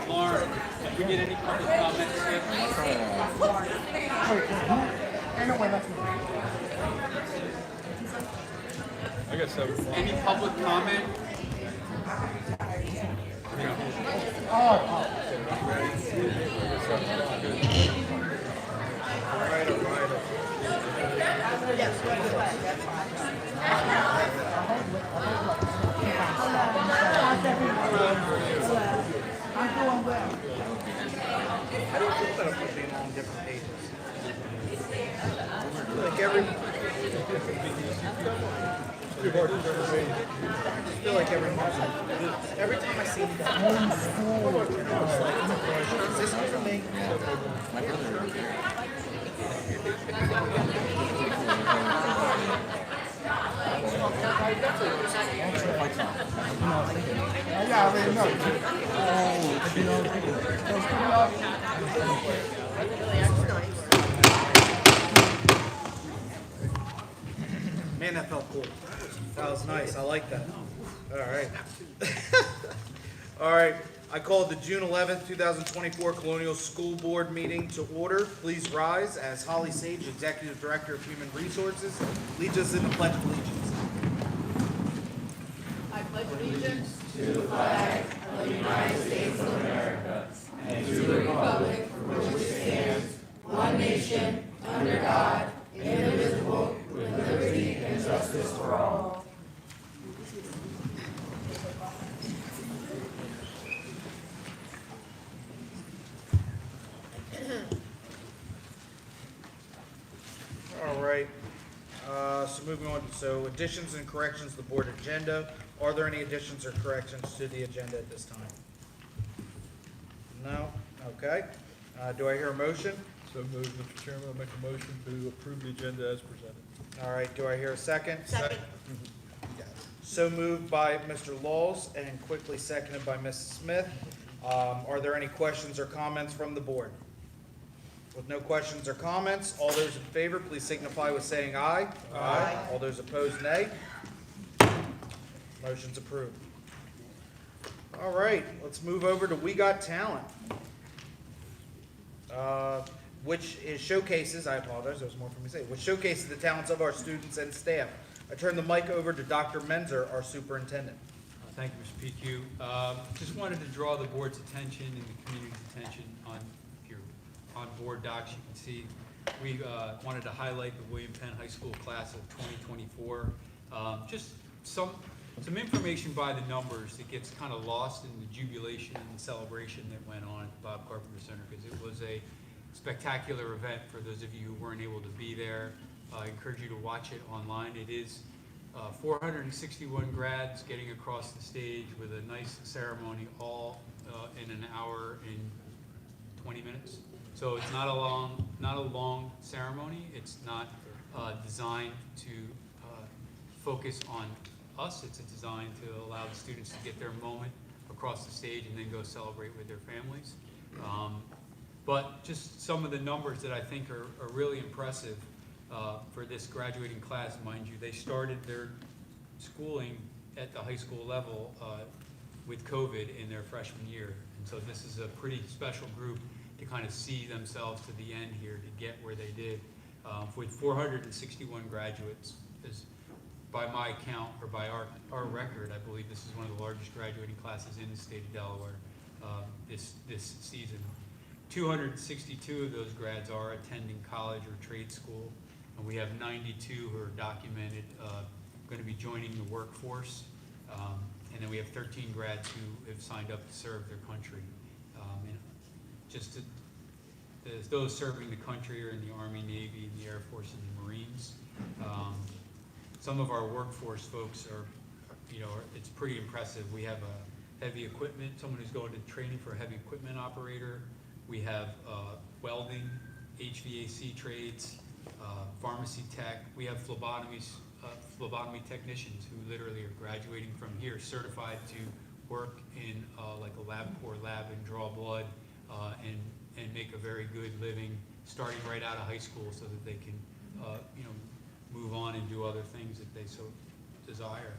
Lauren, did you get any public comments? I got 7. Any public comment? How do you feel about it being on different pages? Like every, I feel like every month, every time I see that, it's like, is this one for me? Yeah, I mean, no. Man, that felt cool. That was nice. I like that. All right. All right. I called the June 11th, 2024 Colonial School Board meeting to order. Please rise as Holly Sage, Executive Director of Human Resources, leads us in the Pledge of Allegiance. All right. So moving on, so additions and corrections to the board agenda. Are there any additions or corrections to the agenda at this time? No? Okay. Do I hear a motion? So moved, Mr. Chairman. I'll make a motion to approve the agenda as presented. All right, do I hear a second? Second. So moved by Mr. Laws and quickly seconded by Mrs. Smith. Are there any questions or comments from the board? With no questions or comments, all those in favor, please signify with saying aye. Aye. All those opposed, nay. Motion's approved. All right, let's move over to We Got Talent, which is showcases, I apologize, there was more for me to say, which showcases the talents of our students and staff. I turn the mic over to Dr. Menzer, our superintendent. Thank you, Mr. PQ. Just wanted to draw the board's attention and the community's attention on, if you're on board docs, you can see, we wanted to highlight the William Penn High School class of 2024. Just some information by the numbers that gets kind of lost in the jubilation and the celebration that went on at the Bob Carpenter Center, because it was a spectacular event for those of you who weren't able to be there. I encourage you to watch it online. It is 461 grads getting across the stage with a nice ceremony, all in an hour and 20 minutes. So it's not a long ceremony. It's not designed to focus on us. It's designed to allow the students to get their moment across the stage and then go celebrate with their families. But just some of the numbers that I think are really impressive for this graduating class, mind you. They started their schooling at the high school level with COVID in their freshman year. And so this is a pretty special group to kind of see themselves to the end here to get where they did. With 461 graduates, is by my count, or by our record, I believe this is one of the largest graduating classes in the state of Delaware this season. 262 of those grads are attending college or trade school, and we have 92 who are documented going to be joining the workforce, and then we have 13 grads who have signed up to serve their country. And just those serving the country are in the Army, Navy, the Air Force, and the Marines. Some of our workforce folks are, it's pretty impressive. We have a heavy equipment, someone who's going to training for a heavy equipment operator. We have welding, HVAC trades, pharmacy tech. We have phlebotomy technicians who literally are graduating from here, certified to work in like a LabCorp lab and draw blood and make a very good living starting right out of high school, so that they can move on and do other things that they so desire.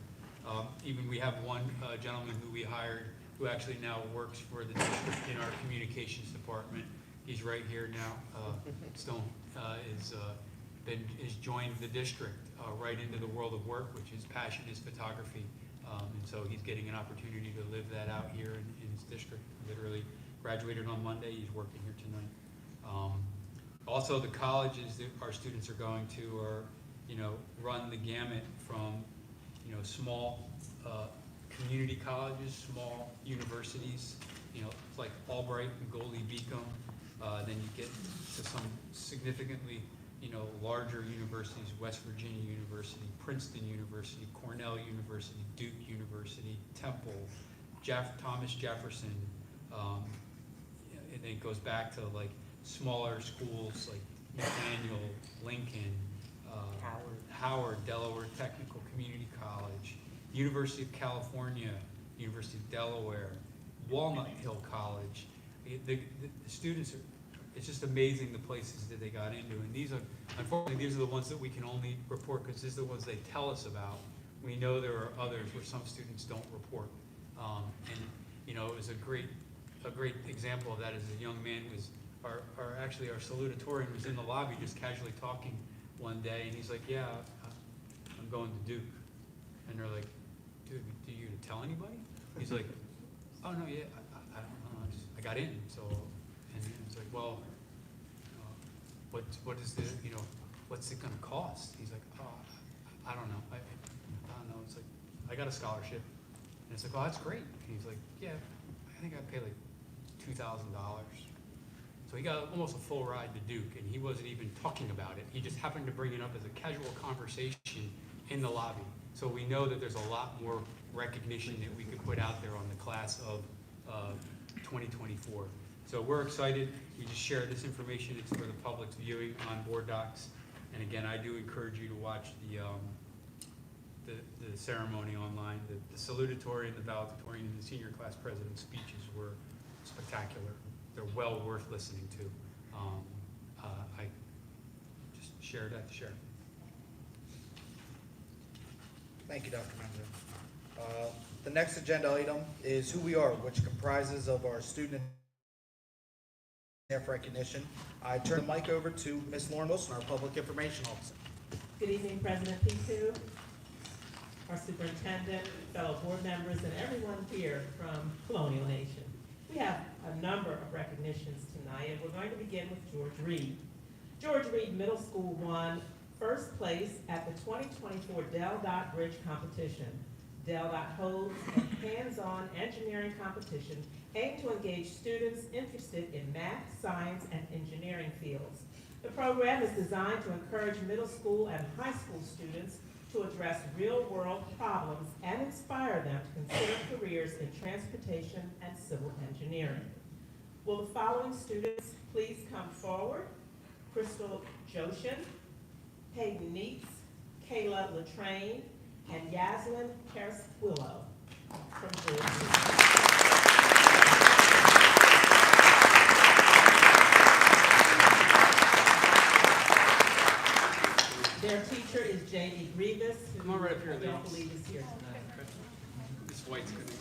Even we have one gentleman who we hired who actually now works for the district in our communications department. He's right here now. Stone is joined the district right into the world of work, which his passion is photography. And so he's getting an opportunity to live that out here in his district. Literally graduated on Monday. He's working here tonight. Also, the colleges that our students are going to are, run the gamut from, small community colleges, small universities, like Albright and Goldie Beacom. Then you get to some significantly, larger universities: West Virginia University, Princeton University, Cornell University, Duke University, Temple, Thomas Jefferson. And it goes back to like smaller schools like Nathaniel, Lincoln, Howard, Delaware Technical Community College, University of California, University of Delaware, Walnut Hill College. The students are, it's just amazing the places that they got into. And unfortunately, these are the ones that we can only report because these are the ones they tell us about. We know there are others where some students don't report. It was a great example of that is a young man was, actually our salutatorian was in the lobby just casually talking one day, and he's like, yeah, I'm going to Duke. And they're like, dude, do you tell anybody? He's like, oh no, yeah, I don't know, I got in, so, and it's like, well, what is the, what's it gonna cost? He's like, oh, I don't know, I don't know, it's like, I got a scholarship. And it's like, oh, that's great. And he's like, yeah, I think I paid like $2,000. So he got almost a full ride to Duke, and he wasn't even talking about it. He just happened to bring it up as a casual conversation in the lobby. So we know that there's a lot more recognition that we could put out there on the class of 2024. So we're excited. We just share this information. It's for the public's viewing on board docs. And again, I do encourage you to watch the ceremony online. The salutatory and the valedictorian and the senior class president speeches were spectacular. They're well worth listening to. I just shared that to share. Thank you, Dr. Menzo. The next agenda item is Who We Are, which comprises of our student and staff recognition. I turn the mic over to Ms. Lauren Wilson, our Public Information Officer. Good evening, President P2, our superintendent, fellow board members, and everyone here from Colonial Nation. We have a number of recognitions tonight, and we're going to begin with George Reed. George Reed Middle School won first place at the 2024 Del Dot Bridge Competition. Del Dot holds a hands-on engineering competition aimed to engage students interested in math, science, and engineering fields. The program is designed to encourage middle school and high school students to address real-world problems and inspire them to consider careers in transportation and civil engineering. Will the following students please come forward? Crystal Joshin, Hayden Neitz, Kayla Latraine, and Yaslin Paris-Willow from Georgia. Their teacher is Jamie Grievous, who Come on right up here, I don't ladies. believe is here tonight. Ms. White's going to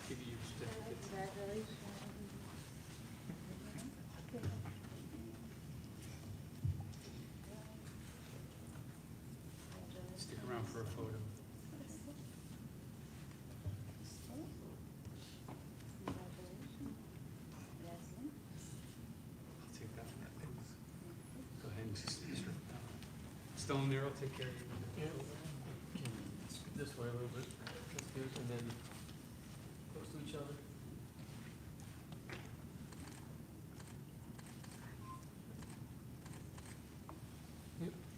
give you your certificates. Stick around for a photo. I'll take that. Go ahead, Mr. Stone there, I'll take care of you. This way a little bit, that's good, and then close to each other.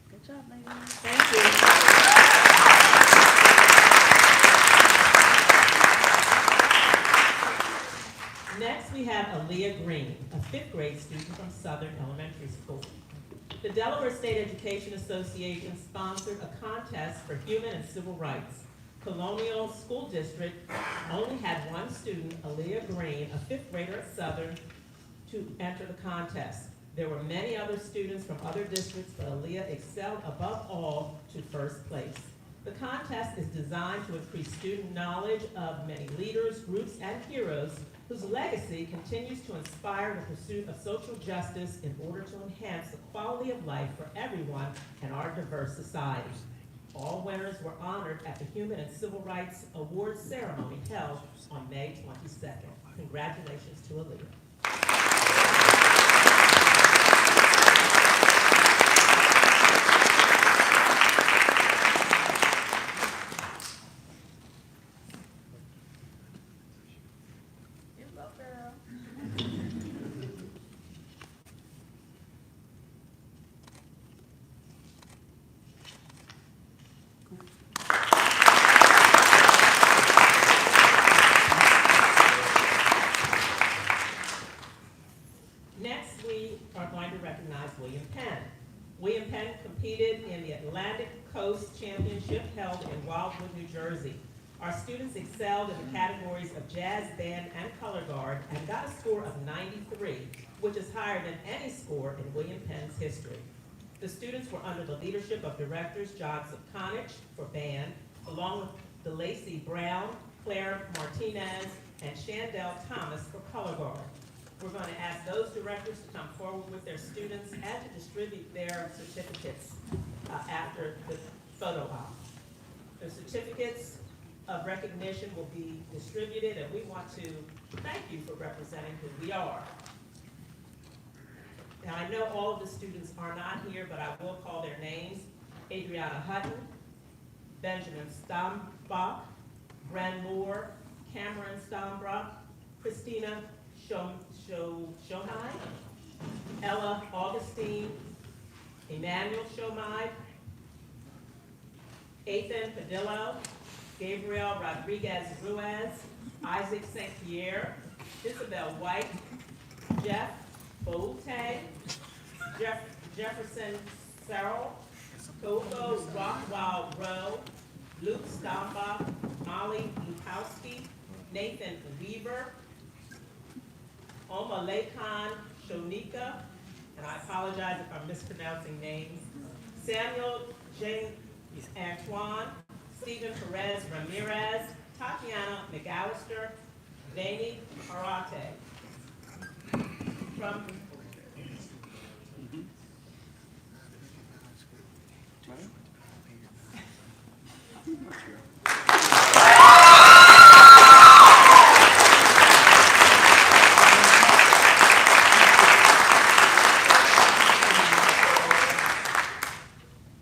Good job, ladies. Thank you. Next, we have Aaliyah Green, a fifth grade student from Southern Elementary School. The Delaware State Education Association sponsored a contest for human and civil rights. Colonial School District only had one student, Aaliyah Green, a fifth grader at Southern, to enter the contest. There were many other students from other districts, but Aaliyah excelled above all to first place. The contest is designed to increase student knowledge of many leaders, groups, and heroes whose legacy continues to inspire the pursuit of social justice in order to enhance the quality of life for everyone in our diverse society. All winners were honored at the Human and Civil Rights Awards ceremony held on May 22nd. Congratulations to Aaliyah. You go, girl. Next, we are going to recognize William Penn. William Penn competed in the Atlantic Coast Championship held in Wildwood, New Jersey. Our students excelled in the categories of jazz band and color guard and got a score of 93, which is higher than any score in William Penn's history. The students were under the leadership of directors John Sopconich for band, along with DeLacy Brown, Claire Martinez, and Shandell Thomas for color guard. We're going to ask those directors to come forward with their students and to distribute their certificates after the photo op. The certificates of recognition will be distributed, and we want to thank you for representing who we are. Now, I know all of the students are not here, but I will call their names. Adriana Hutton, Benjamin Stombach, Bren Moore, Cameron Stombach, Christina Shomai, Ella Augustine, Emmanuel Shomai, Ethan Padillo, Gabriel Rodriguez Ruiz, Isaac St. Pierre, Isabel White, Jeff Boute, Jefferson Serrell, Coco Rockwell Rowe, Luke Stombach, Molly Lukowski, Nathan Weaver, Oma Lakan Shonika, and I apologize if I'm mispronouncing names, Samuel James Antoine, Stephen Perez Ramirez, Tatiana McAllister, Vani Arate. From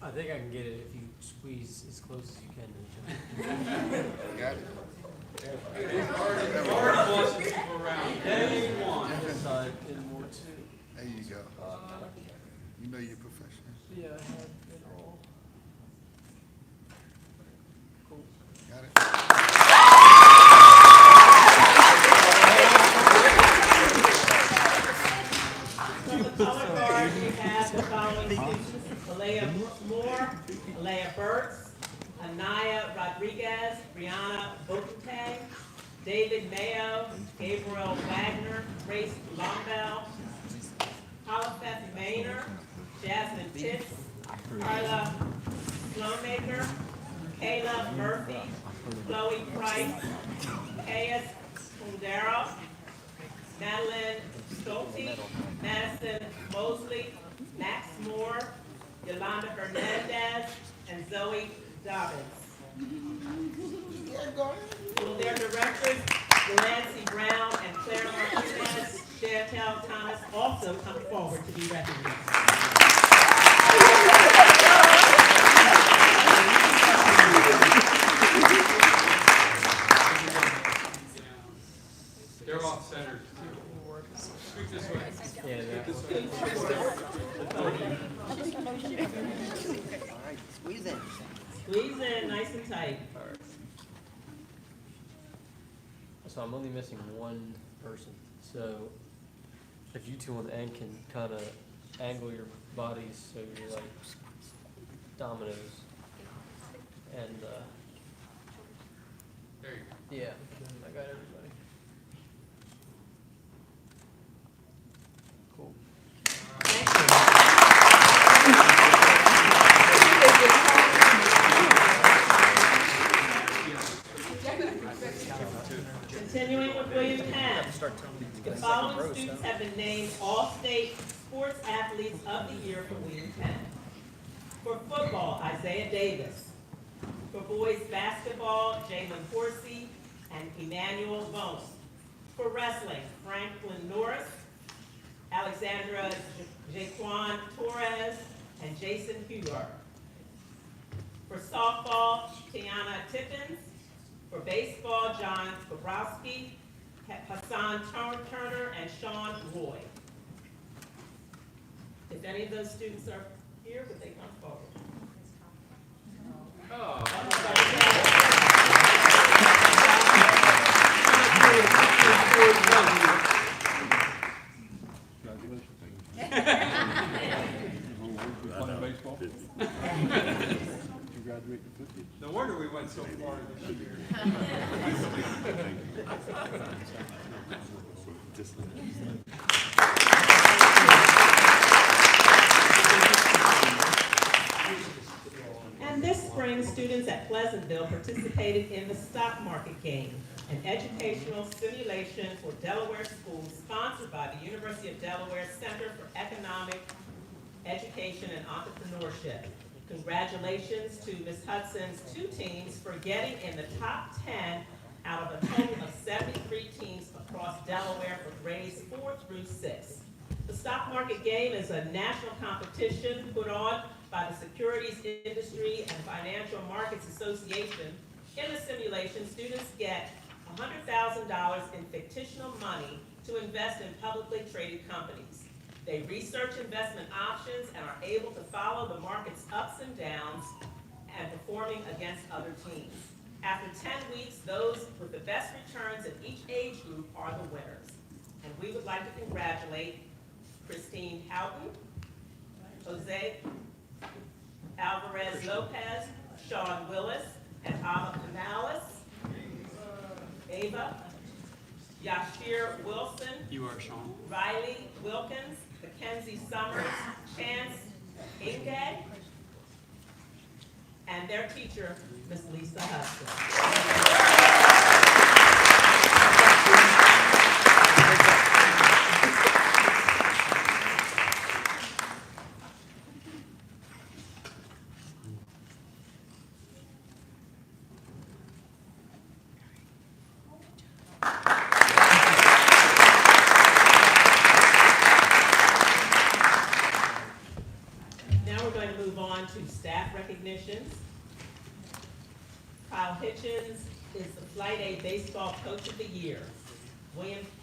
I think I can get it if you squeeze as close as you can to each other. Got it. Already lost people around. Day one. This side and more too. There you go. You know you're professional. Yeah, I have it all. Cool. Got it. From the color guard, we have the following students: Alea Moore, Alea Burtz, Anaya Rodriguez, Brianna Bocute, David Mayo, Gabriel Wagner, Grace Lombell, Holifeth Maynor, Jasmine Pitts, Carla Slowmaker, Kayla Murphy, Chloe Price, Kayas Kundera, Madeline Stolte, Madison Mosley, Max Moore, Yolanda Hernandez, and Zoe Dobbins. Will their directors, Delancey Brown and Claire Martinez, Chantel Thomas, also come forward to be recognized? They're off center. Scoot this way. Yeah, that one. Squeeze in. Squeeze in nice and tight. So I'm only missing one person. So if you two on the end can kind of angle your bodies so you're like dominoes. And There you go. yeah, I got everybody. Cool. Thank you. Continuing with William Penn. The following students have been named All-State Sports Athletes of the Year for William Penn. For football, Isaiah Davis. For boys basketball, Jalen Horsey and Emmanuel Vone. For wrestling, Franklin Norris, Alexandra Jaquan Torres, and Jason Huard. For softball, Tiana Tippins. For baseball, John Bobrowski, Hassan Turner, and Sean Roy. If any of those students are here, would they come forward? Playing baseball? No wonder we went so far this year. And this spring, students at Pleasantville participated in the stock market game, an educational simulation for Delaware schools sponsored by the University of Delaware Center for Economic Education and Entrepreneurship. Congratulations to Ms. Hudson's two teams for getting in the top 10 out of a total of 73 teams across Delaware for grades 4 through 6. The stock market game is a national competition put on by the Securities Industry and Financial Markets Association. In the simulation, students get $100,000 in fictional money to invest in publicly traded companies. They research investment options and are able to follow the market's ups and downs and performing against other teams. After 10 weeks, those with the best returns in each age group are the winners. And we would like to congratulate Christine Houghton, Jose Alvarez Lopez, Sean Willis, and Ava Canales, Ava, Yashir Wilson, You are Sean. Riley Wilkins, Mackenzie Summers, Chance Inge, and their teacher, Miss Lisa Hudson. Now we're going to move on to staff recognitions. Kyle Hitchens is the Flight A Baseball Coach of the Year.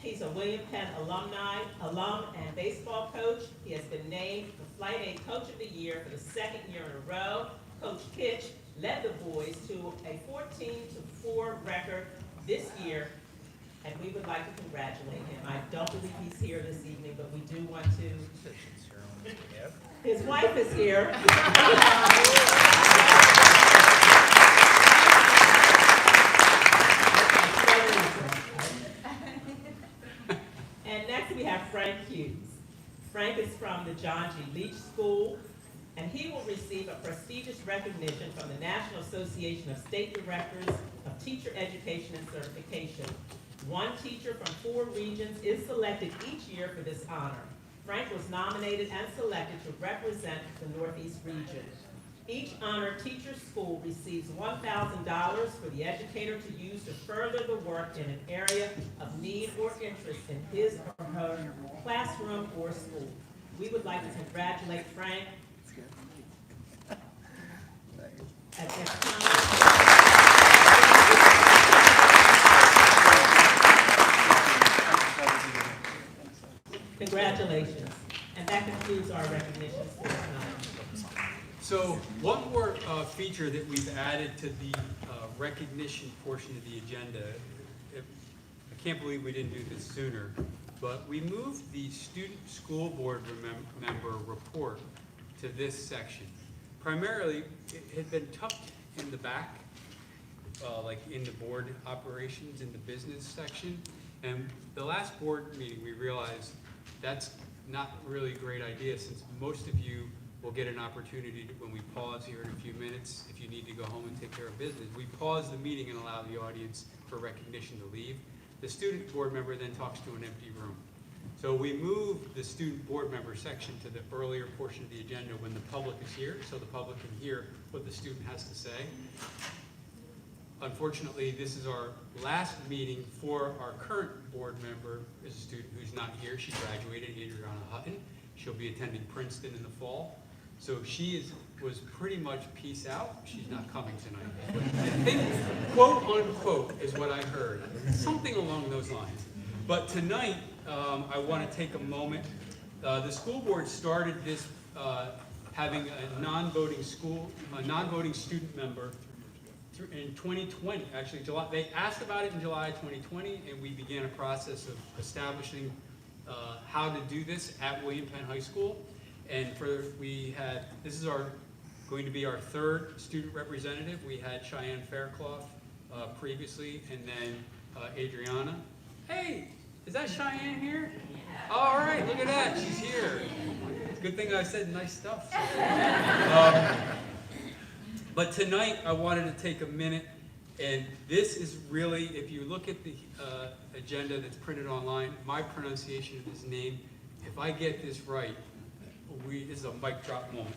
He's a William Penn alum and baseball coach. He has been named the Flight A Coach of the Year for the second year in a row. Coach Hitch led the boys to a 14-4 record this year, and we would like to congratulate him. I don't believe he's here this evening, but we do want to. His wife is here. And next we have Frank Hughes. Frank is from the John G. Leach School, and he will receive a prestigious recognition from the National Association of State Directors of Teacher Education and Certification. One teacher from 4 regions is selected each year for this honor. Frank was nominated and selected to represent the Northeast region. Each honored teacher school receives $1,000 for the educator to use to further the work in an area of need or interest in his or her classroom or school. We would like to congratulate Frank at this time. Congratulations. And that concludes our recognitions for tonight. So one more feature that we've added to the recognition portion of the agenda, I can't believe we didn't do this sooner, but we moved the student school board member report to this section. Primarily, it had been tucked in the back, like in the board operations in the business section. And the last board meeting, we realized that's not really a great idea, since most of you will get an opportunity to, when we pause here in a few minutes, if you need to go home and take care of business, we pause the meeting and allow the audience for recognition to leave. The student board member then talks to an empty room. So we moved the student board member section to the earlier portion of the agenda when the public is here, so the public can hear what the student has to say. Unfortunately, this is our last meeting for our current board member, is a student who's not here. She graduated, Adriana Hutton. She'll be attending Princeton in the fall. So she was pretty much peace out. She's not coming tonight. I think, quote unquote, is what I heard. Something along those lines. But tonight, I want to take a moment. The school board started this having a non-voting student member in 2020, actually July. They asked about it in July 2020, and we began a process of establishing how to do this at William Penn High School. And this is going to be our third student representative. We had Cheyenne Fairclough previously, and then Adriana. Hey, is that Cheyenne here? All right, look at that, she's here. Good thing I said nice stuff. But tonight, I wanted to take a minute, and this is really, if you look at the agenda that's printed online, my pronunciation of his name, if I get this right, this is a mic drop moment.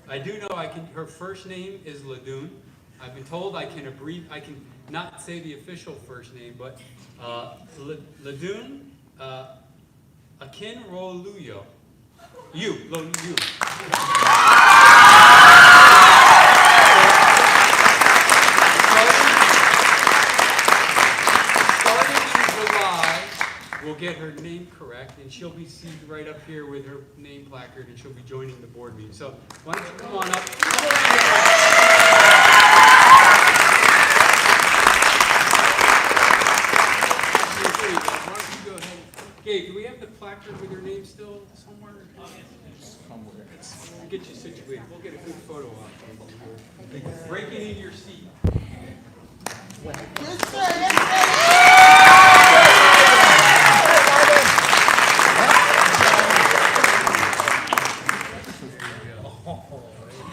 I do know her first name is Ladun. I've been told I can not say the official first name, but Ladun Akinroluyo. You. We'll get her name correct, and she'll be seated right up here with her name placard, and she'll be joining the board meeting. So why don't you come on up? Why don't you go ahead? Gabe, do we have the placard with your name still somewhere? Somewhere. We'll get you situated. We'll get a good photo of you. Break it into your seat.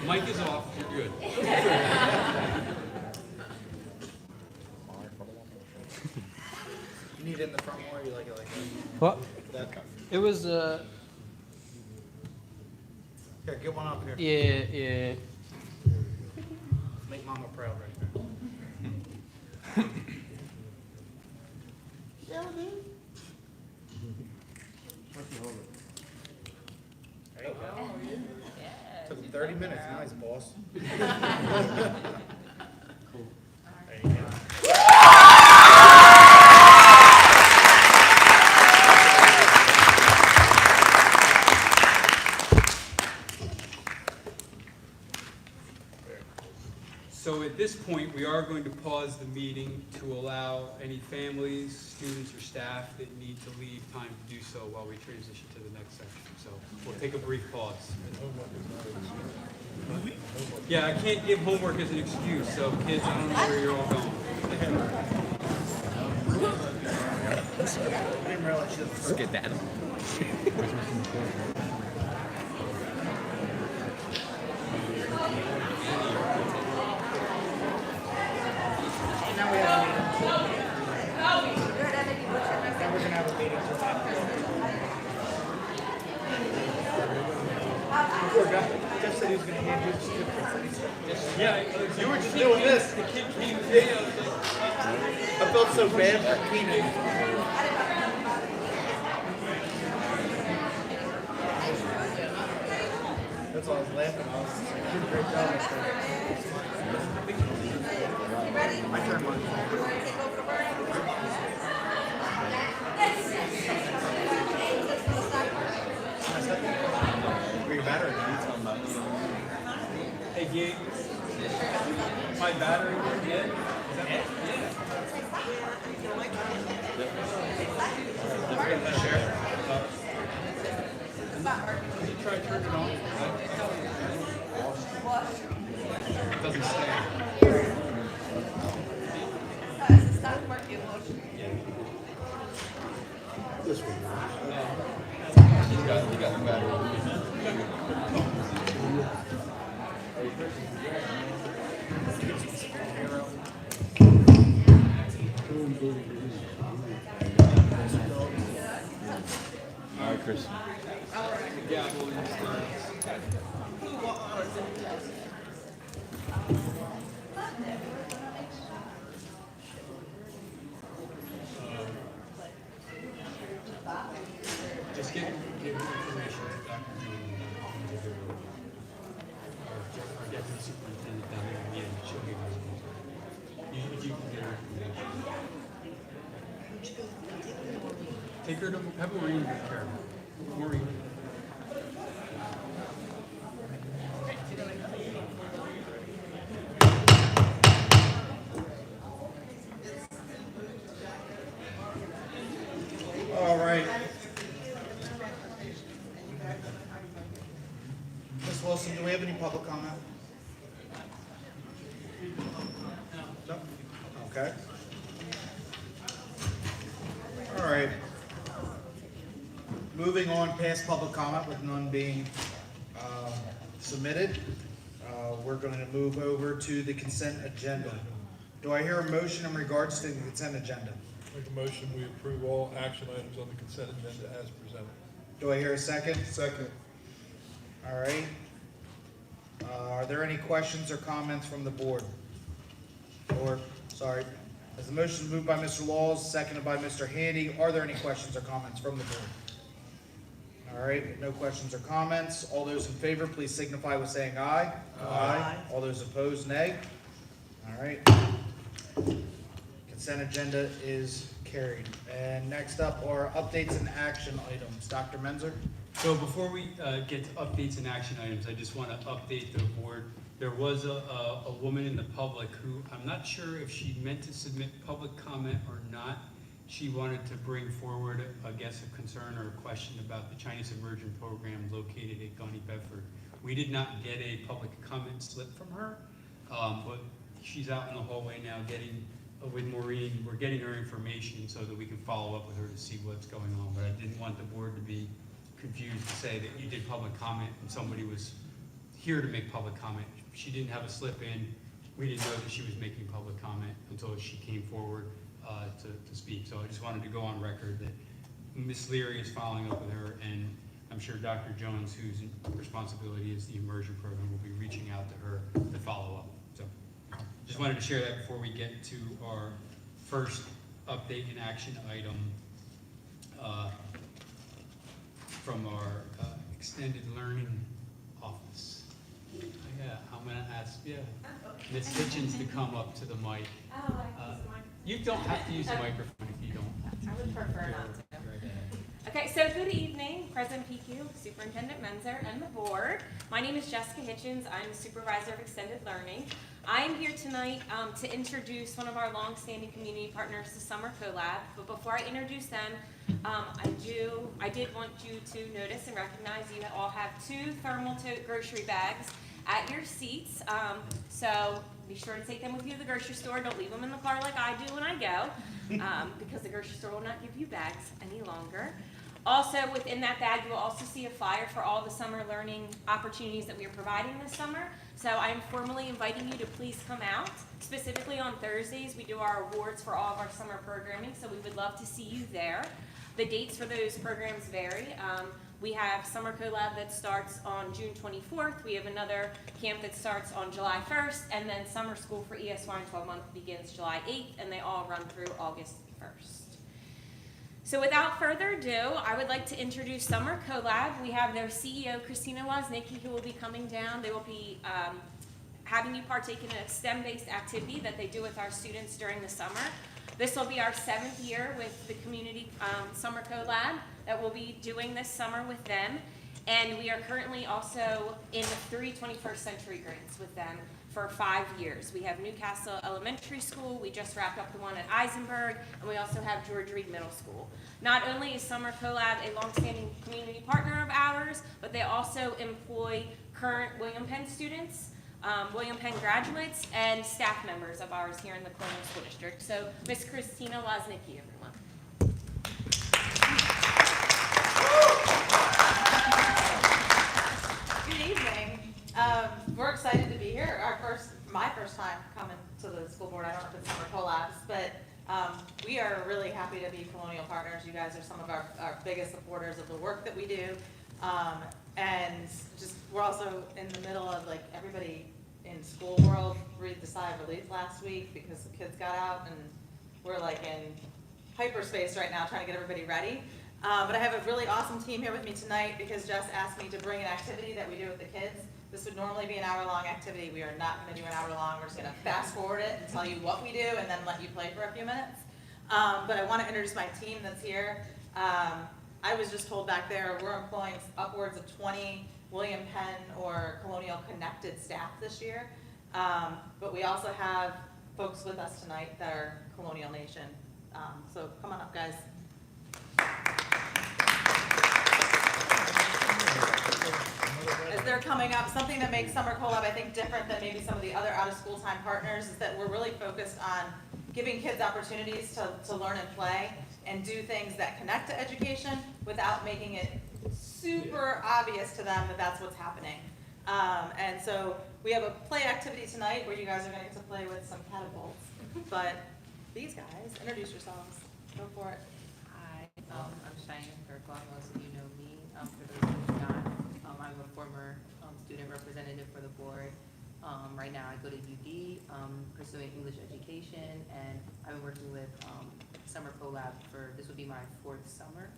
Mic is off, you're good. You need it in the front more, or you like it like that? What? That. It was, Here, get one up here. yeah. Make mama proud right there. There you go. Took him 30 minutes. Nice, boss. There you go. So at this point, we are going to pause the meeting to allow any families, students, or staff that need to leave time to do so while we transition to the next section. So we'll take a brief pause. Yeah, I can't give homework as an excuse, so kids, I don't know where you're all going. I didn't realize she was Get that. Now we have a meeting. Now we're gonna have a meeting till after. Poor guy. Jeff said he was gonna hand you the certificates. Yeah, You were just doing this. the kid came today, I was like, I felt so bad for Keenan. That's why I was laughing. I was like, you did a great job. My turn, Mike. Were you battery? hey Gabe, my battery was dead. Is that it? Yeah. Share. Can you try to turn it on? It doesn't stay. This one. You got the battery. All right, Chris. Just give information to Dr. Jones. Our deputy superintendent down there, yeah, she'll give us. You can get her information. Take her to, have Maureen take care of her. Maureen. All right. Ms. Wilson, do we have any public comment? No? Okay. All right. Moving on past public comment with none being submitted, we're going to move over to the consent agenda. Do I hear a motion in regards to the consent agenda? Make a motion, we approve all action items on the consent agenda as presented. Do I hear a second? Second. All right. Are there any questions or comments from the board? Or, sorry, as the motion is moved by Mr. Laws, seconded by Mr. Handy, are there any questions or comments from the board? All right, no questions or comments. All those in favor, please signify with saying aye. Aye. All those opposed, nay. All right. Consent agenda is carried. And next up are updates and action items. Dr. Menzer? So before we get to updates and action items, I just want to update the board. There was a woman in the public who, I'm not sure if she meant to submit public comment or not. She wanted to bring forward, I guess, a concern or a question about the Chinese immersion program located at Gunny Bedford. We did not get a public comment slip from her, but she's out in the hallway now getting, with Maureen, we're getting her information so that we can follow up with her to see what's going on. But I didn't want the board to be confused to say that you did public comment and somebody was here to make public comment. She didn't have a slip in. We didn't know that she was making public comment until she came forward to speak. So I just wanted to go on record that Ms. Leary is following up with her, and I'm sure Dr. Jones, whose responsibility is the immersion program, will be reaching out to her to follow up. So just wanted to share that before we get to our first update and action item from our extended learning office. Yeah, I'm gonna ask, Ms. Hitchens to come up to the mic. You don't have to use the microphone if you don't. I would prefer not to. Right ahead. Okay, so good evening, President PQ, Superintendent Menzer, and the board. My name is Jessica Hitchens. I'm the Supervisor of Extended Learning. I'm here tonight to introduce one of our longstanding community partners, the Summer CoLab. But before I introduce them, I did want you to notice and recognize you all have 2 thermal tote grocery bags at your seats. So be sure to take them with you to the grocery store. Don't leave them in the car like I do when I go, because the grocery store will not give you bags any longer. Also, within that bag, you will also see a flyer for all the summer learning opportunities that we are providing this summer. So I am formally inviting you to please come out. Specifically on Thursdays, we do our awards for all of our summer programming, so we would love to see you there. The dates for those programs vary. We have Summer CoLab that starts on June 24th. We have another camp that starts on July 1st, and then Summer School for ESY in 12 months begins July 8th, and they all run through August 1st. So without further ado, I would like to introduce Summer CoLab. We have their CEO, Christina Woznicki, who will be coming down. They will be having you partake in a STEM-based activity that they do with our students during the summer. This will be our 7th year with the community Summer CoLab that we'll be doing this summer with them. And we are currently also in the 3 21st century grades with them for 5 years. We have Newcastle Elementary School, we just wrapped up the one at Eisenberg, and we also have George Reed Middle School. Not only is Summer CoLab a longstanding community partner of ours, but they also employ current William Penn students, William Penn graduates, and staff members of ours here in the Colonial School District. So, Ms. Christina Woznicki, everyone. Good evening. We're excited to be here. My first time coming to the school board. I don't know if it's Summer CoLabs, but We are really happy to be Colonial partners. You guys are some of our biggest supporters of the work that we do. And just, we're also in the middle of, like, everybody in school world breathed a sigh of relief last week because the kids got out, and we're like in hyperspace right now trying to get everybody ready. But I have a really awesome team here with me tonight because Jess asked me to bring an activity that we do with the kids. This would normally be an hour-long activity. We are not gonna do an hour-long. We're just gonna fast forward it and tell you what we do and then let you play for a few minutes. But I wanna introduce my team that's here. I was just told back there, we're employing upwards of 20 William Penn or Colonial connected staff this year. But we also have folks with us tonight that are Colonial Nation. So come on up, guys. As they're coming up, something that makes Summer CoLab, I think, different than maybe some of the other out-of-school time partners is that we're really focused on giving kids opportunities to learn and play and do things that connect to education without making it super obvious to them that that's what's happening. And so we have a play activity tonight where you guys are going to get to play with some catapults. But these guys, introduce yourselves. Go for it. Hi, I'm Cheyenne Kirkland. Most of you know me. For those who do not, I'm a former student representative for the board. Right now I go to UD, pursuing English education, and I've been working with Summer CoLab for, this would be my 4th summer.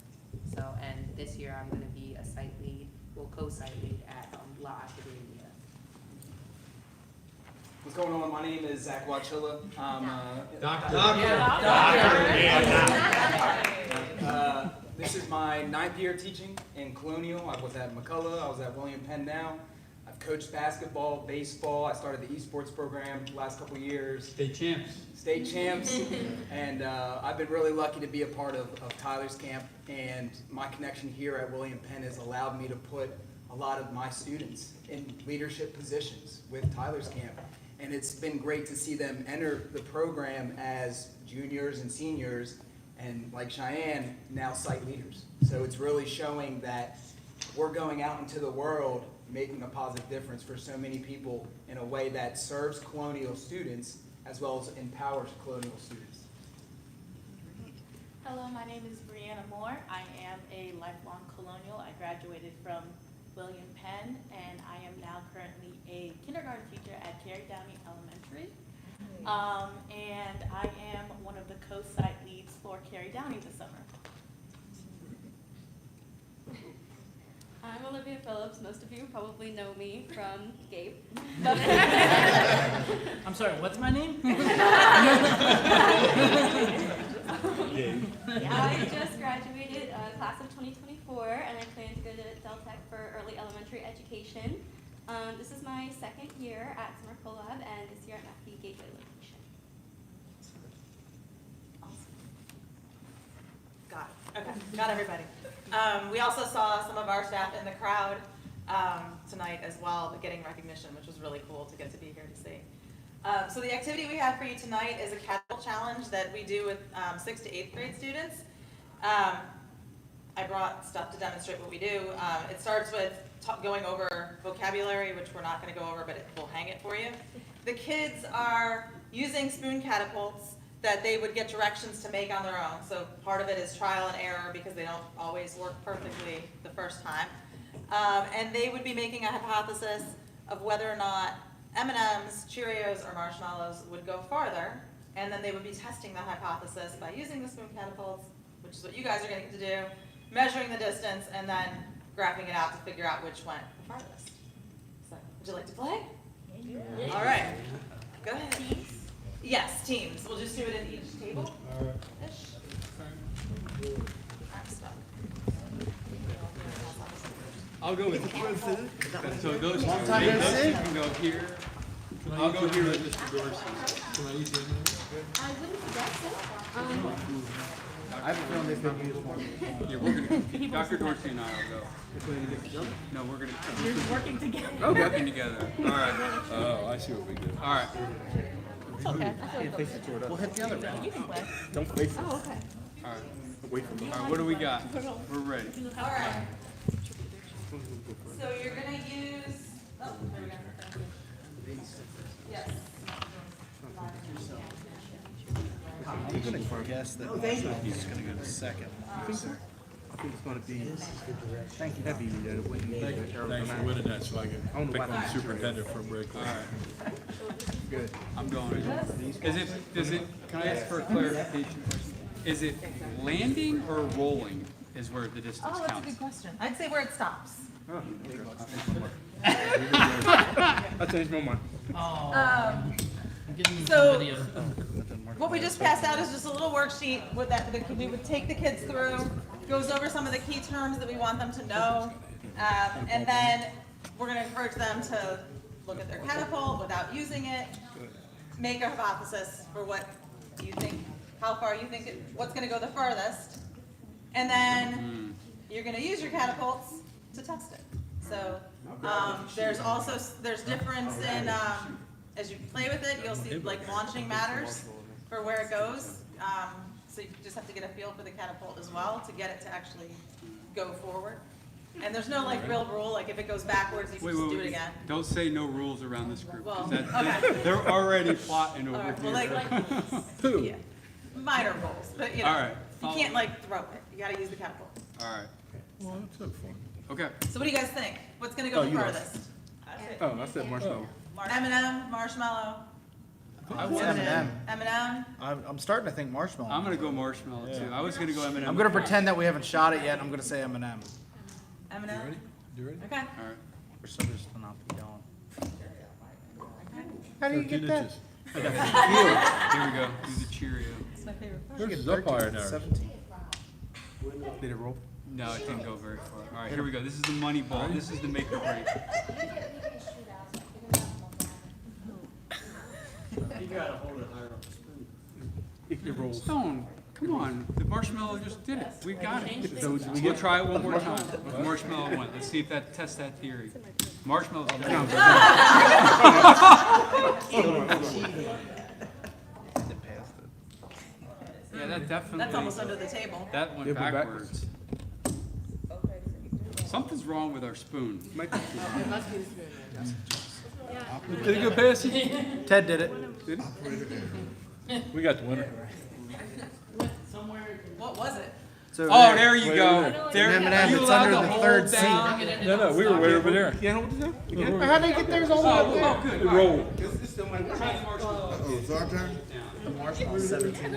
So, and this year I'm going to be a site lead, well, co-site lead at La Academia. What's going on? My name is Zach Wachilla. This is my 9th year teaching in Colonial. I was at McCullough. I was at William Penn now. I've coached basketball, baseball. I started the esports program the last couple of years. State champs. State champs. And I've been really lucky to be a part of Tyler's camp. And my connection here at William Penn has allowed me to put a lot of my students in leadership positions with Tyler's camp. And it's been great to see them enter the program as juniors and seniors, and like Cheyenne, now site leaders. So it's really showing that we're going out into the world making a positive difference for so many people in a way that serves Colonial students as well as empowers Colonial students. Hello, my name is Brianna Moore. I am a lifelong Colonial. I graduated from William Penn, and I am now currently a kindergarten teacher at Carey Downey Elementary. And I am one of the co-site leads for Carey Downey this summer. I'm Olivia Phillips. Most of you probably know me from Gabe. I'm sorry, what's my name? I just graduated class of 2024, and I plan to go to Del Tech for early elementary education. This is my 2nd year at Summer CoLab, and this year I'm at the Gateway location. Got it. Okay, got everybody. We also saw some of our staff in the crowd tonight as well, but getting recognition, which was really cool to get to be here to see. So the activity we have for you tonight is a catapult challenge that we do with 6th to 8th grade students. I brought stuff to demonstrate what we do. It starts with going over vocabulary, which we're not going to go over, but we'll hang it for you. The kids are using spoon catapults that they would get directions to make on their own. So part of it is trial and error because they don't always work perfectly the first time. And they would be making a hypothesis of whether or not M&Ms, Cheerios, or marshmallows would go farther. And then they would be testing that hypothesis by using the spoon catapults, which is what you guys are going to get to do, measuring the distance, and then graphing it out to figure out which went the farthest. So, would you like to play? Yeah. All right. Go ahead. Teams? Yes, teams. We'll just do it in each table. All right. I'm stuck. I'll go with you. So those two can go here. I'll go here with Mr. Dorsey. Can I use your name? I wouldn't guess it. I have a feeling they've been used more. Yeah, we're gonna, Dr. Dorsey and I will go. No, we're gonna. You're working together. Oh, working together. All right. Oh, I see what we do. All right. It's okay. We'll hit the other round. You can play. Don't face it. Oh, okay. All right. Wait for me. All right. What do we got? We're ready. All right. So you're going to use, oh, there we go. Yes. I'm gonna guess that he's gonna go to second. I think it's gonna be heavy. Thanks for winning that, so I can pick on the superintendent for a break. All right. Good. I'm going. Can I ask for a clarification question? Is it landing or rolling is where the distance Oh, that's a counts? good question. I'd say where it stops. I changed my mind. So, what we just passed out is just a little worksheet with that, we would take the kids through, goes over some of the key terms that we want them to know. And then we're gonna encourage them to look at their catapult without using it, make a hypothesis for what you think, how far you think, what's gonna go the furthest. And then you're gonna use your catapults to test it. So, there's also, there's difference in, as you play with it, you'll see like launching matters for where it goes. So you just have to get a feel for the catapult as well to get it to actually go forward. And there's no like real rule, like if it goes backwards, you can just do it again. Don't say no rules around this group. 'Cause Well, that- okay. They're already plotting All over right, well, here. yeah, minor rules, but you All know, right. you can't like throw it, you gotta use the catapult. All right, Well, that's so fun. okay. So what do you guys think? What's gonna go the furthest? Oh, I said marshmallow. M&M, marshmallow, M&M. M&M? I'm starting to think marshmallow. I'm gonna go marshmallow too. I was gonna go M&M. I'm gonna pretend that we haven't shot it yet. I'm gonna say M&M. M&M? You ready? Okay. All right. We're still just not be going. How do you get that? Here we go. Do the Cheerio. It's my favorite. Where's the umpire now? 17. Did it roll? No, it didn't go very far. All right, here we go. This is the money ball. This is the make or break. It rolls. Stone, come on. The marshmallow just did it. We got it. We'll try it one more time. With marshmallow one. Let's see if that tests that theory. Marshmallow. Yeah, that definitely. That's almost under the table. That went Yeah, but backwards. Something's wrong with our spoon. Might be. Did it go past you? Ted did it. We got the winner. What was it? So Oh, there you go. There, M&M, are you it's allowed under to the hold third seat. down? No, we were way over there. You can't hold it down? Again? How'd they get theirs all the way up there? Oh, good. It rolled. Oh, it's our turn? Marshmallow 17.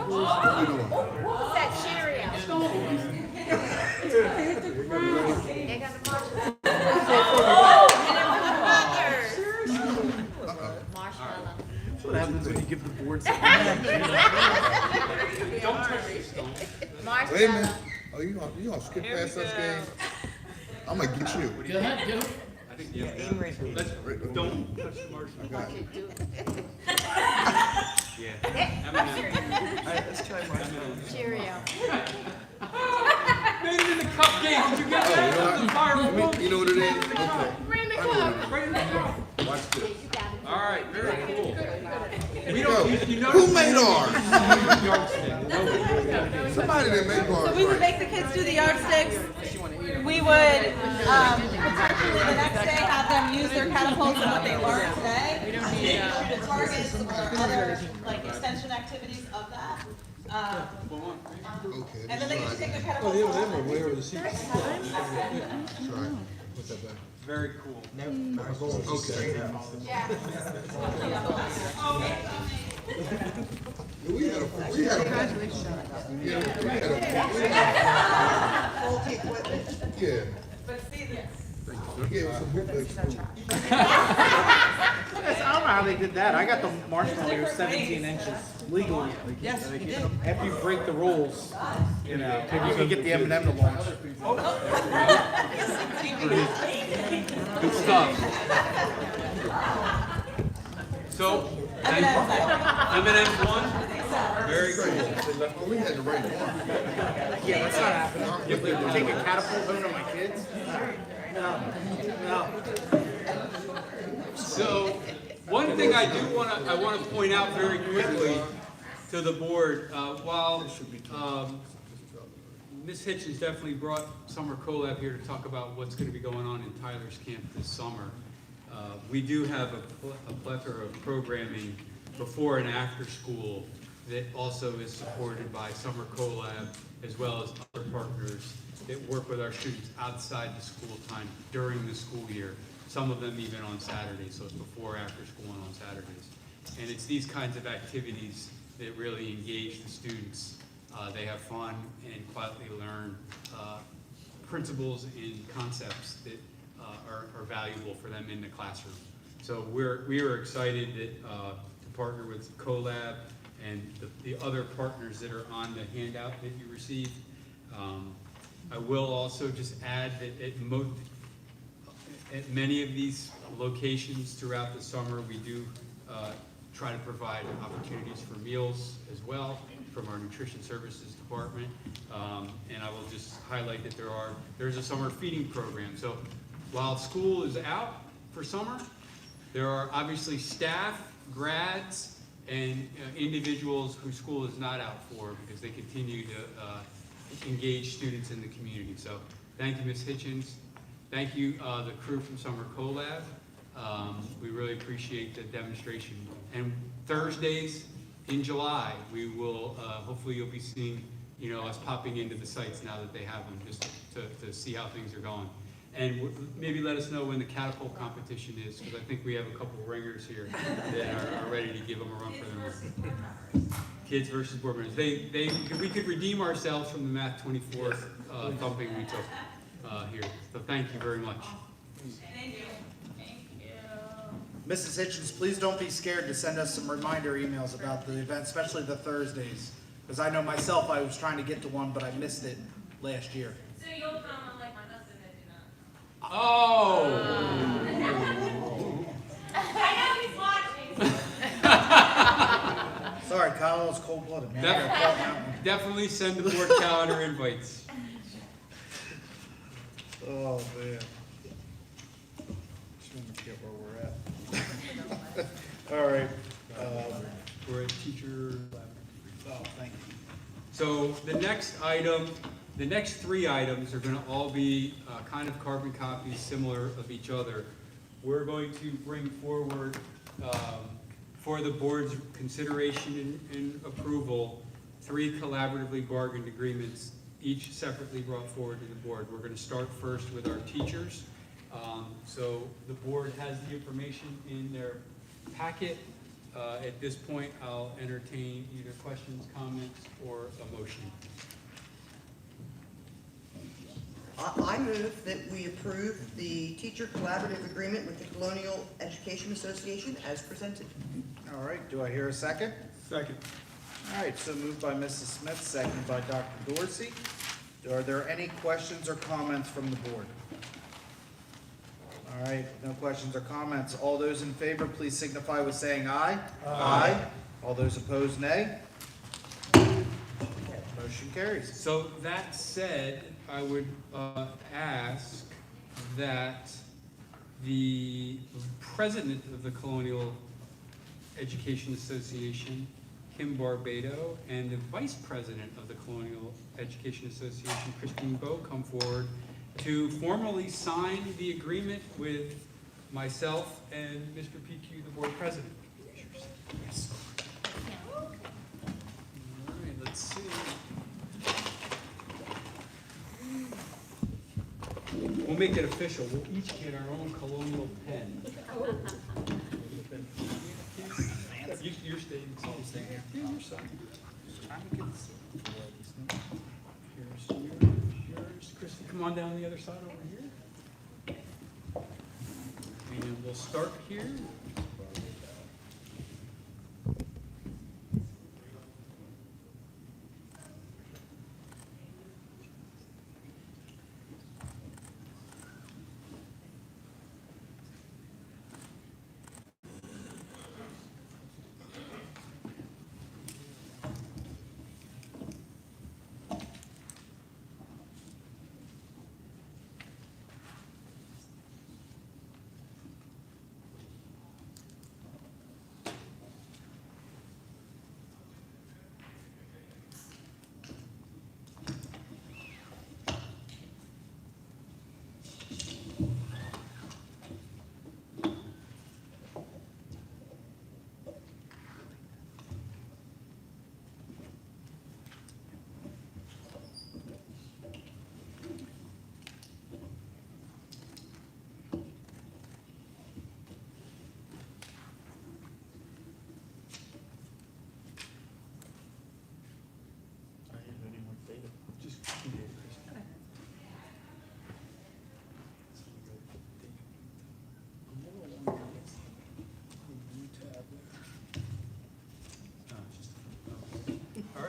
That's what happens when you give the board something. Wait a minute. Oh, you gonna skip past us, game? I'm gonna get you. I think, yeah. Don't touch the marshmallow. I got it. Yeah. Alright, let's try marshmallow. Made it in the cup game. Did you get Oh, that? you know what? The fire You know what it is? Okay. I know right in the cup. it. Watch this. All right, very cool. We Go. don't, you Who notice. made ours? Somebody didn't make ours So we would right. make the kids do the yardsticks. We would, potentially the next day have them use their catapults and what they learned today. The targets or other, like, extension activities of that. Okay. And then they let's can take try their that. Oh, catapults yeah, home. they were way over the seat. Let's try it. Put that back. Very cool. Okay. We had a yeah. But see this. They gave us a bootleg spoon. I don't know how they did that. I got the marshmallow here 17 inches legally. Yes, you did. After you break the rules, you know, maybe you can get the M&M to launch. Good stuff. So, M&M's one. Very cool. Well, we had the right one. Yeah, that's not happening. Take a catapult home to my kids? No. So, one thing I want to point out very quickly to the board, while Ms. Hitchens definitely brought Summer CoLab here to talk about what's going to be going on in Tyler's Camp this summer, we do have a plethora of programming before and after school that also is supported by Summer CoLab, as well as other partners that work with our students outside the school time during the school year. Some of them even on Saturdays, so it's before, after school, and on Saturdays. And it's these kinds of activities that really engage the students. They have fun and quietly learn principles and concepts that are valuable for them in the classroom. So we are excited that, to partner with CoLab and the other partners that are on the handout that you received. I will also just add that at many of these locations throughout the summer, we do try to provide opportunities for meals as well from our nutrition services department. And I will just highlight that there's a summer feeding program. So while school is out for summer, there are obviously staff, grads, and individuals whose school is not out for because they continue to engage students in the community. So thank you, Ms. Hitchens. Thank you, the crew from Summer CoLab. We really appreciate the demonstration. And Thursdays in July, we will, hopefully you'll be seeing, us popping into the sites now that they have them, just to see how things are going. And maybe let us know when the catapult competition is, because I think we have a couple of ringers here that are ready to give them a run for their money. Kids versus board members. We could redeem ourselves from the Math 24 thumping we took here. So thank you very much. Thank you. Thank you. Mrs. Hitchens, please don't be scared to send us some reminder emails about the event, especially the Thursdays. Because I know myself, I was trying to get to one, but I missed it last year. So you'll come unlike my husband that do not. Oh! I know he's watching. Sorry, Kyle, it's cold-blooded, man. I got caught in that one. Definitely send the board calendar invites. Oh, man. Just want to get where we're at. All right. We're at teacher. Oh, thank you. So the next item, the next three items are going to all be kind of carbon copies similar of each other. We're going to bring forward for the board's consideration and approval 3 collaboratively bargained agreements, each separately brought forward to the board. We're going to start first with our teachers. So the board has the information in their packet. At this point, I'll entertain either questions, comments, or a motion. I move that we approve the teacher collaborative agreement with the Colonial Education Association as presented. All right, do I hear a second? Second. All right, so moved by Mrs. Smith, seconded by Dr. Dorsey. Are there any questions or comments from the board? All right, no questions or comments. All those in favor, please signify with saying aye. Aye. All those opposed, nay. Motion carries. So that said, I would ask that the president of the Colonial Education Association, Kim Barbado, and the vice president of the Colonial Education Association, Christine Bowe, come forward to formally sign the agreement with myself and Mr. PQ, the board president. All right, let's see. We'll make it official. We'll each get our own Colonial pen. You're staying. I'm staying here. Yeah, you're staying. Here's yours. Kristen, come on down the other side over here. And we'll start here.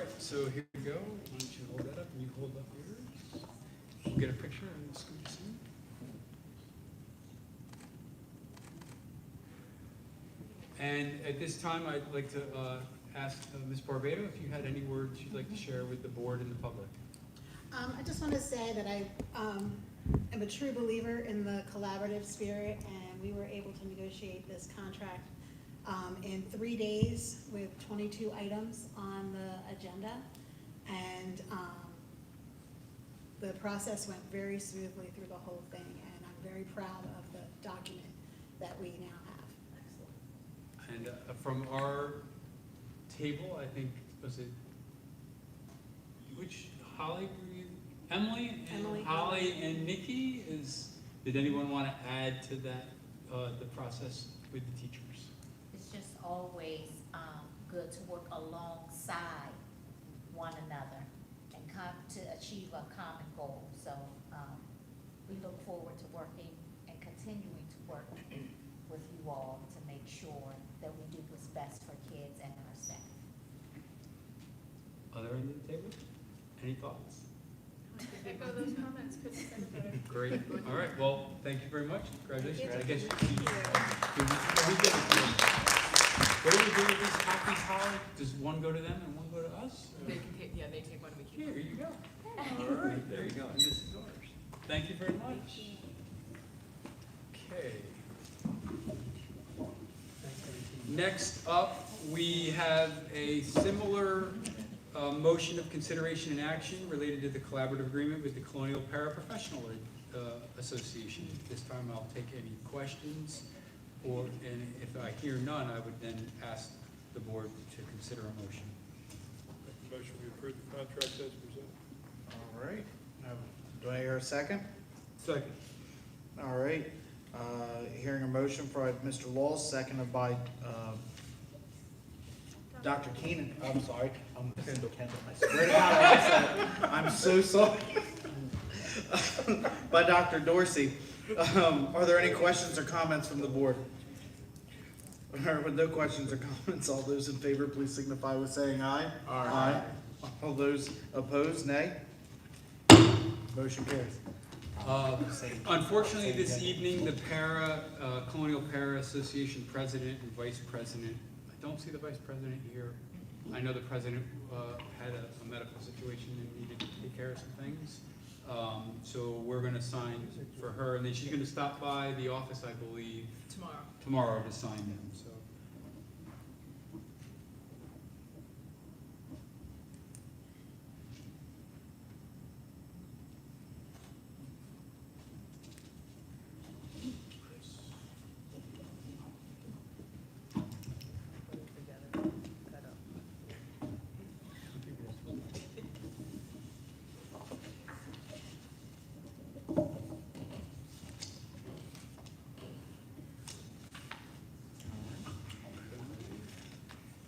right, so here we go. Why don't you hold that up and you hold up yours? We'll get a picture and scoot this in. And at this time, I'd like to ask Ms. Barbado if you had any words you'd like to share with the board and the public. I just want to say that I am a true believer in the collaborative spirit, and we were able to negotiate this contract in 3 days with 22 items on the agenda. And the process went very smoothly through the whole thing, and I'm very proud of the document that we now have. And from our table, I think, was it, which, Holly, were you, Emily? And Emily. Holly and Nikki did anyone want to add to that, the process with the teachers? It's just always good to work alongside one another and to achieve a common goal. So we look forward to working and continuing to work with you all to make sure that we do what's best for kids and our staff. Other end of the table? Any thoughts? Echo those comments, couldn't say it better. Great. All right, well, thank you very much. Congratulations. Thank I guess you. what do we do with these copies, Holly? Does one go to them and one go to us? They can take, yeah, they take one, we keep. Here you go. All right, there you go. And this is yours. Thank you very much. Okay. Next up, we have a similar motion of consideration and action related to the collaborative agreement with the Colonial Paraprofessional Association. This time I'll take any questions, and if I hear none, I would then ask the board to consider a motion. Motion we approve the contract as presented. All right. Do I hear a second? Second. All right. Hearing a motion for Mr. Laws, seconded by Dr. Keenan. I'm sorry. I'm Kendall. I swear to God, I said it. I'm so sorry. By Dr. Dorsey. Are there any questions or comments from the board? All right, with no questions or comments, all those in favor, please signify with saying aye. Aye. All those opposed, nay. Motion carries. Unfortunately, this evening, the Colonial Para Association President and Vice President, I don't see the Vice President here. I know the President had a medical situation and needed to take care of some things. So we're gonna sign for her, and then she's gonna stop by the office, I believe, tomorrow to sign them, so.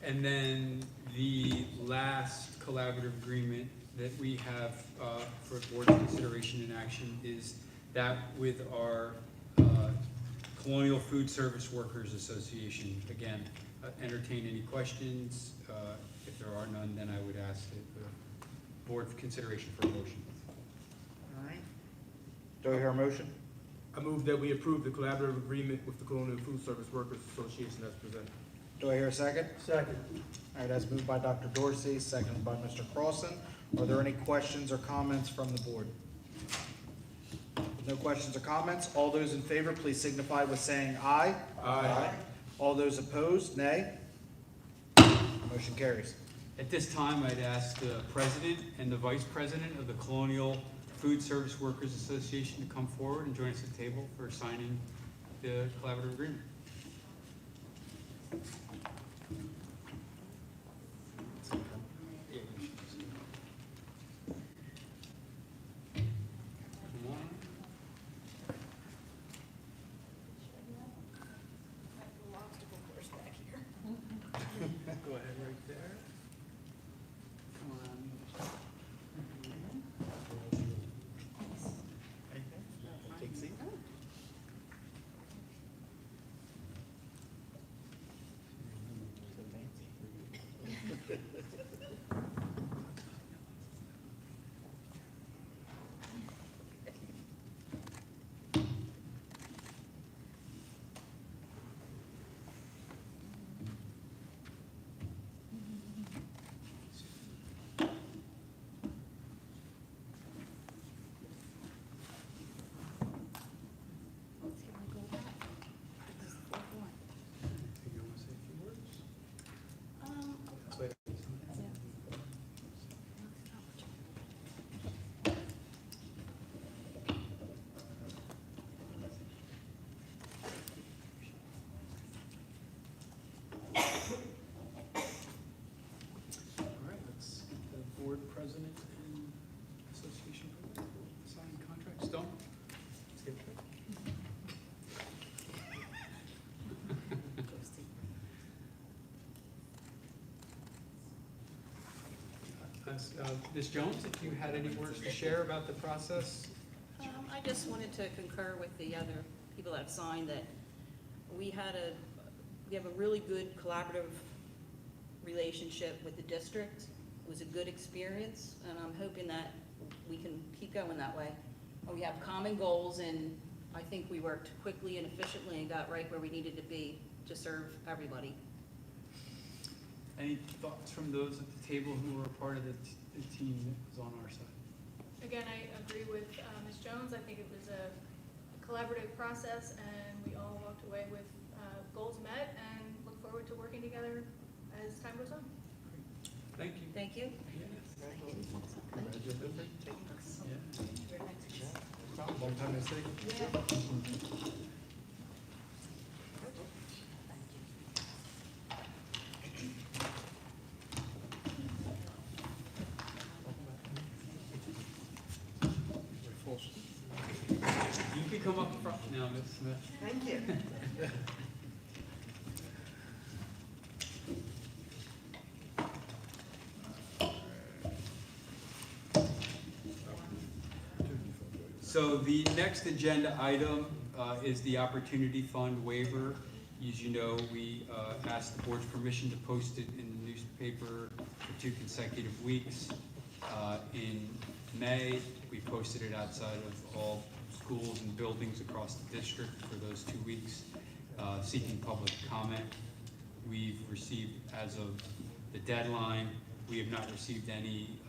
And then the last collaborative agreement that we have for board consideration and action is that with our Colonial Food Service Workers Association. Again, entertain any questions. If there are none, then I would ask that the board for consideration for a motion. All right. Do I hear a motion? I move that we approve the collaborative agreement with the Colonial Food Service Workers Association as presented. Do I hear a second? Second. All right, that's moved by Dr. Dorsey, seconded by Mr. Crossan. Are there any questions or comments from the board? No questions or comments? All those in favor, please signify with saying aye. Aye. All those opposed, nay. Motion carries. At this time, I'd ask the President and the Vice President of the Colonial Food Service Workers Association to come forward and join us at the table for signing the collaborative agreement. Come on. Go ahead right there. Come on. Take a seat. Ms. Jones, if you had any words to share about the process? I just wanted to concur with the other people that have signed that we have a really good collaborative relationship with the district. It was a good experience, and I'm hoping that we can keep going that way. We have common goals, and I think we worked quickly and efficiently and got right where we needed to be to serve everybody. Any thoughts from those at the table who were a part of the team that was on our side? Again, I agree with Ms. Jones. I think it was a collaborative process, and we all walked away with goals met, and look forward to working together as time goes on. Thank you. Thank you. Long time no see. You can come up front now, Ms. Smith. Thank you. So the next agenda item is the Opportunity Fund waiver. As you know, we asked the board's permission to post it in the newspaper for 2 consecutive weeks. In May, we posted it outside of all schools and buildings across the district for those 2 weeks, seeking public comment. We've received, as of the deadline, we have not received any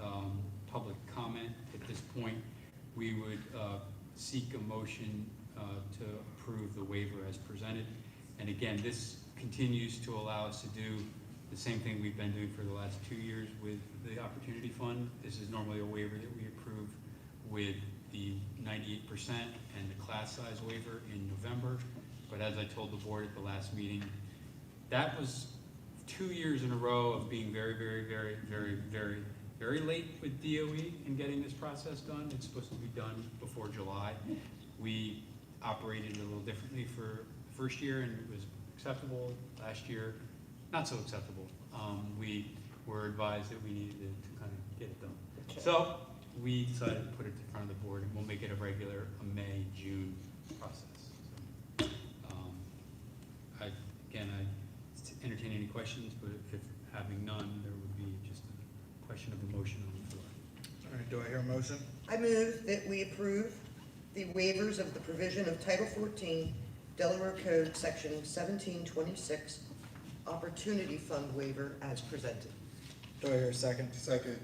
public comment at this point. We would seek a motion to approve the waiver as presented. And again, this continues to allow us to do the same thing we've been doing for the last 2 years with the Opportunity Fund. This is normally a waiver that we approve with the 98% and the class size waiver in November. But as I told the board at the last meeting, that was 2 years in a row of being very, very, very, very, very, very late with DOE in getting this process done. It's supposed to be done before July. We operated a little differently for the first year, and it was acceptable. Last year, not so acceptable. We were advised that we needed to kind of get it done. So we decided to put it in front of the board, and we'll make it a regular May, June process. So, I entertain any questions, but if having none, there would be just a question of a motion on the floor. All right, do I hear a motion? I move that we approve the waivers of the provision of Title 14, Delaware Code, Section 1726, Opportunity Fund waiver as presented. Do I hear a second? Second.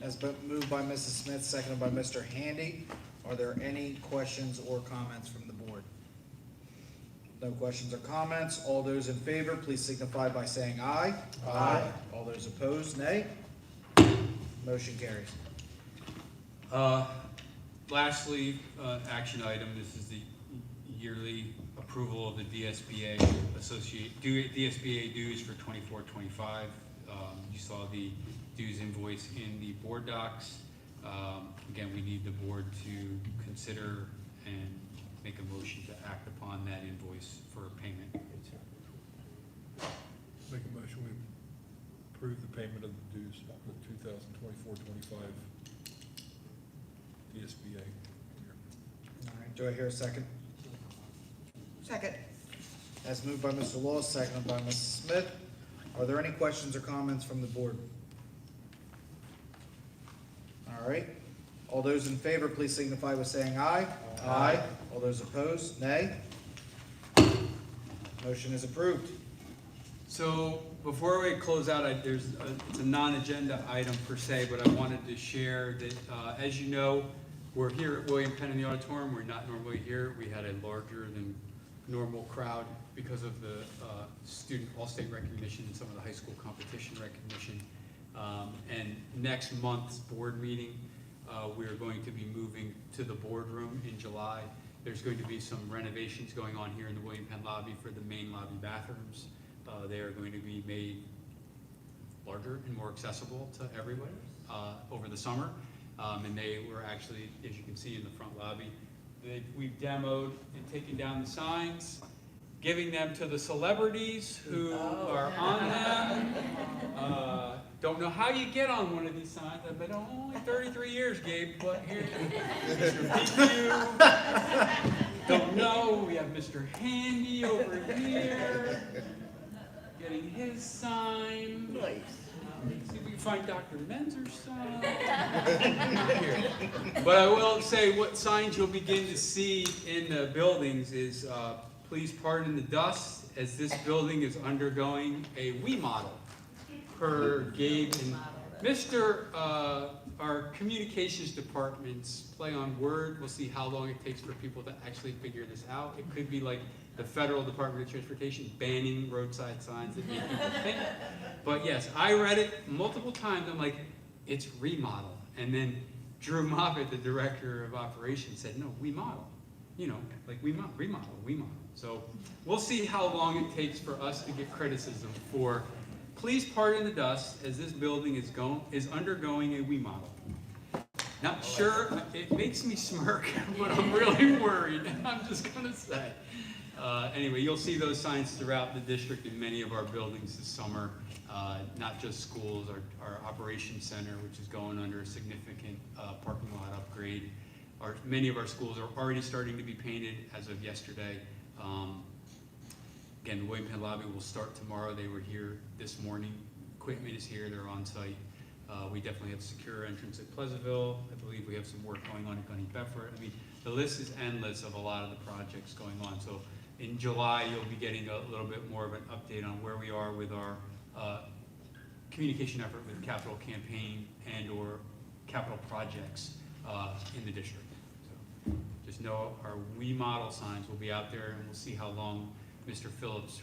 Has been moved by Mrs. Smith, seconded by Mr. Handy. Are there any questions or comments from the board? No questions or comments. All those in favor, please signify by saying aye. Aye. All those opposed, nay. Motion carries. Lastly, action item, this is the yearly approval of the DSBA DSBA dues for 24-25. You saw the dues invoice in the board docs. Again, we need the board to consider and make a motion to act upon that invoice for payment. Make a motion, we approve the payment of the dues for the 2024-25 DSBA year. All right, do I hear a second? Second. As moved by Mr. Laws, seconded by Mrs. Smith. Are there any questions or comments from the board? All right. All those in favor, please signify by saying aye. Aye. All those opposed, nay. Motion is approved. So before we close out, it's a non-agenda item per se, but I wanted to share that, as you know, we're here at William Penn in the auditorium. We're not normally here. We had a larger than normal crowd because of the student all-state recognition and some of the high school competition recognition. And next month's board meeting, we're going to be moving to the boardroom in July. There's going to be some renovations going on here in the William Penn lobby for the main lobby bathrooms. They are going to be made larger and more accessible to everybody over the summer. And they were actually, as you can see in the front lobby, we've demoed and taken down the signs, giving them to the celebrities who are on them. Don't know how you get on one of these signs. I've been only 33 years, Gabe, but here, Mr. PQ. Don't know. We have Mr. Handy over here, getting his sign. Nice. See if we can find Dr. Menzer's sign. Not here. But I will say what signs you'll begin to see in the buildings is, please pardon the dust, as this building is undergoing a remodel per Gabe and Mr. Our communications department's play on word. We'll see how long it takes for people to actually figure this out. It could be like the Federal Department of Transportation banning roadside signs that make people think. But yes, I read it multiple times. I'm like, it's remodel. And then Drew Moffett, the director of operations, said, no, we model. You know, like we remodel. So we'll see how long it takes for us to get criticism for, please pardon the dust, as this building is undergoing a remodel. Not sure, it makes me smirk, but I'm really worried, I'm just gonna say. Anyway, you'll see those signs throughout the district in many of our buildings this summer, not just schools, our operations center, which is going under a significant parking lot upgrade. Many of our schools are already starting to be painted as of yesterday. Again, the William Penn lobby will start tomorrow. They were here this morning. Equipment is here, they're on site. We definitely have secure entrance at Pleasantville. I believe we have some work going on at Gunny Bedford. I mean, the list is endless of a lot of the projects going on. So in July, you'll be getting a little bit more of an update on where we are with our communication effort with capital campaign and or capital projects in the district. So just know our remodel signs will be out there, and we'll see how long Mr. Phillips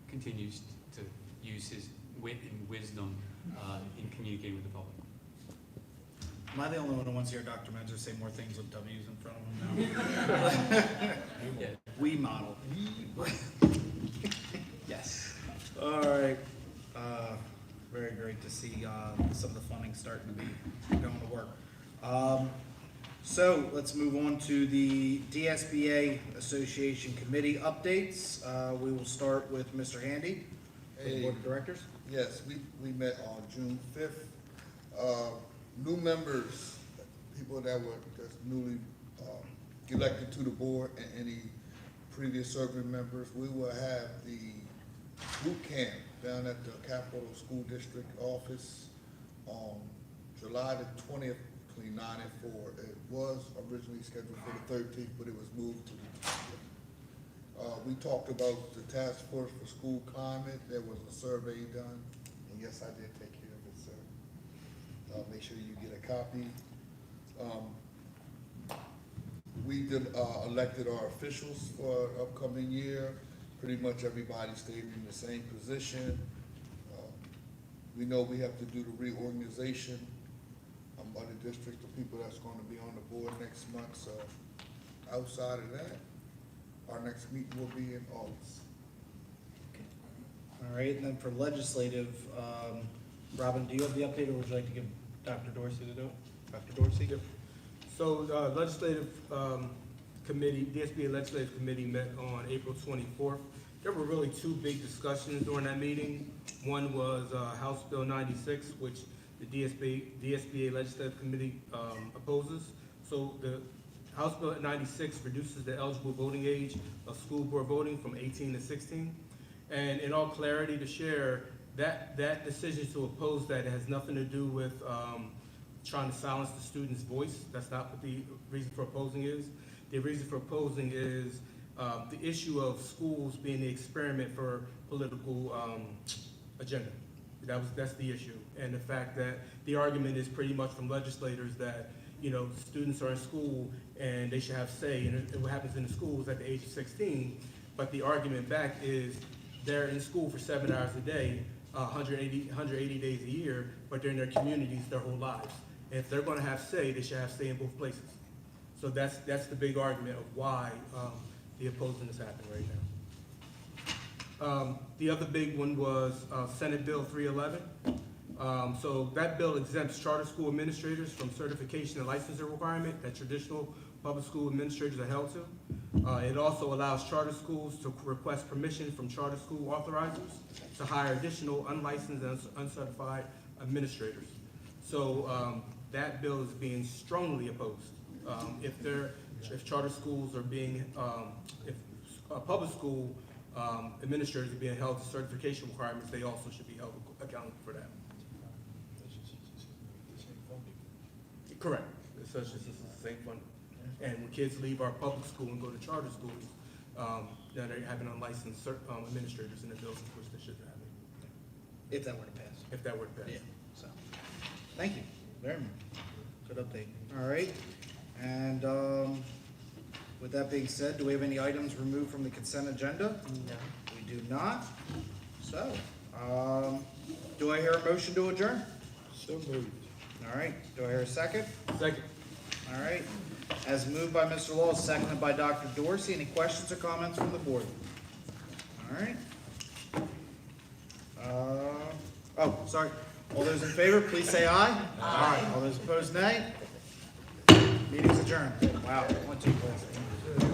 continues to use his wit and wisdom in communicating with the public. Am I the only one who wants to hear Dr. Menzer say more things with W's in front of him now? Yeah. We model. Yes. All right. Very great to see some of the funding starting to be going to work. So let's move on to the DSBA Association Committee updates. We will start with Mr. Handy, for the Board of Directors. Yes, we met on June 5th. New members, people that were just newly elected to the board, and any previous serving members, we will have the boot camp down at the Capital School District office on July the 20th between 9 and 4. It was originally scheduled for the 13th, but it was moved to the 20th. We talked about the task force for school climate. There was a survey done, and yes, I did take care of it, sir. Make sure you get a copy. We did elected our officials for upcoming year. Pretty much everybody stayed in the same position. We know we have to do the reorganization by the district, the people that's going to be on the board next month. So outside of that, our next meeting will be in August. All right, and then for legislative, Robin, do you have the update, or would you like to give Dr. Dorsey the note? Dr. Dorsey? Yep. So, legislative committee, DSBA Legislative Committee met on April 24th. There were really two big discussions during that meeting. One was House Bill 96, which the DSBA Legislative Committee opposes. So the House Bill 96 reduces the eligible voting age of school board voting from 18 to 16. And in all clarity to share, that decision to oppose that has nothing to do with trying to silence the student's voice. That's not what the reason for opposing is. The reason for opposing is the issue of schools being the experiment for political agenda. That's the issue. And the fact that the argument is pretty much from legislators that, you know, students are in school and they should have say in what happens in the schools at the age of 16. But the argument back is they're in school for 7 hours a day, 180 days a year, but they're in their communities their whole lives. And if they're going to have say, they should have say in both places. So that's the big argument of why the opposing is happening right now. The other big one was Senate Bill 311. So that bill exempts charter school administrators from certification and licensure requirement that traditional public school administrators are held to. It also allows charter schools to request permission from charter school authorizers to hire additional unlicensed and uncertified administrators. So that bill is being strongly opposed. If charter schools are being, if public school administrators are being held to certification requirements, they also should be held accountable for that. Correct. It's such as the same funding. And when kids leave our public school and go to charter schools, that are having unlicensed administrators in the buildings, which they shouldn't have. If that were to pass. If that were to pass. Yeah, so, thank you very much. Good update. All right, and, with that being said, do we have any items removed from the consent agenda? No. We do not. So, do I hear a motion to adjourn? So moved. All right, do I hear a second? Second. All right, as moved by Mr. Laws, seconded by Dr. Dorsey. Any questions or comments from the board? All right. Oh, sorry. All those in favor, please say aye. Aye. All those opposed, nay. Meeting's adjourned. Wow, 1, 2, 3.